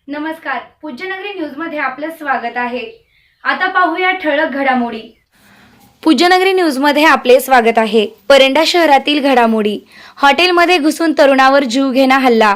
नमस्कार, पूज्यनगरी न्यूज मध्ये आपलं स्वागत आहे। आता पाहूया ठळक घडामोडी। पूज्यनगरी न्यूज मध्ये आपले स्वागत आहे। परंडा शहरातील घडामोडी। हॉटेलमध्ये घुसून तरुणावर जीवघेणा हल्ला,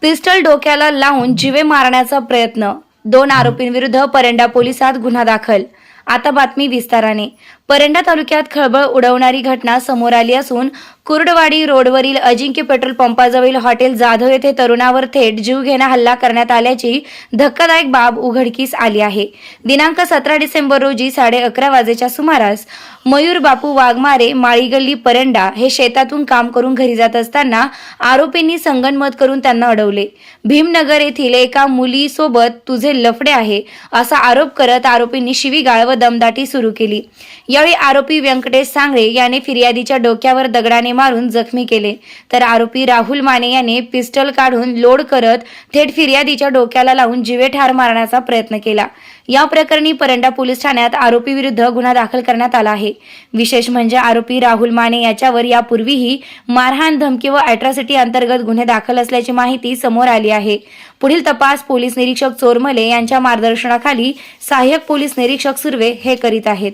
पिस्टल डोक्याला लावून जीवे मारण्याचा प्रयत्न, 2 आरोपींविरुद्ध परंडा पोलिसात गुन्हा दाखल। आता बातमी विस्ताराने। परंडा तालुक्यात खळबळ उडवणारी घटना समोर आली असून कुर्डवाडी रोडवरील अजिंक्य पेट्रोल पंपाजवळील हॉटेल जाधव येथे तरुणावर थेट जीवघेणा हल्ला करण्यात आल्याची धक्कादायक बाब उघडकीस आली आहे। दिनांक 17 डिसेंबर रोजी 11:30 वाजेच्या सुमारास मयूर बापू वाघमारे, माळीगल्ली, परंडा हे शेतातून काम करून घरी जात असताना आरोपींनी संगनमत करून त्यांना अडवले। भीमनगर येथील एका मुलीसोबत तुझे लफडे आहे असा आरोप करत आरोपींनी शिवीगाळ व दमदाटी सुरू केली। यावेळी आरोपी व्यंकटेश सांगळे याने फिर्यादीच्या डोक्यावर दगडाने मारून जखमी केले, तर आरोपी राहुल माने याने पिस्टल काढून लोड करत थेट फिर्यादीच्या डोक्याला लावून जीवे ठार मारण्याचा प्रयत्न केला। या प्रकरणी परंडा पोलीस ठाण्यात आरोपी विरुद्ध गुन्हा दाखल करण्यात आला आहे। विशेष म्हणजे आरोपी राहुल माने याच्यावर यापूर्वीही मारहाण, धमकी व अॅट्रॉसिटी अंतर्गत गुन्हे दाखल असल्याची माहिती समोर आली आहे। पुढील तपास पोलीस निरीक्षक चोरमले यांच्या मार्गदर्शनाखाली सहाय्यक पोलीस निरीक्षक सुर्वे हे करीत आहेत।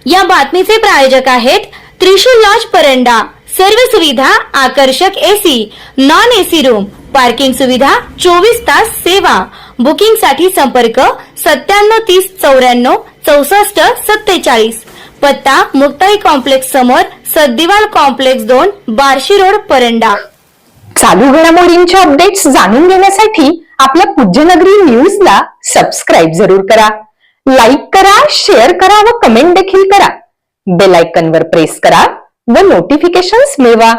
या बातमीचे प्रायोजक आहेत त्रिशूल लॉज परंडा। सर्व सुविधा, आकर्षक AC, non AC room, parking सुविधा, 24 तास सेवा। बुकिंग साठी संपर्क 97 30 94 64 47। पत्ता मुक्ताई कॉम्प्लेक्स समोर, सद्दिवाल कॉम्प्लेक्स 2, बार्शी रोड, परंडा। चालू घडामोडींचे अपडेट्स जाणून घेण्यासाठी आपल्या पूज्यनगरी न्यूजला सबस्क्राइब जरूर करा, लाईक करा, शेअर करा व कमेंट देखील करा। बेल आयकॉनवर प्रेस करा व नोटिफिकेशन्स मिळवा।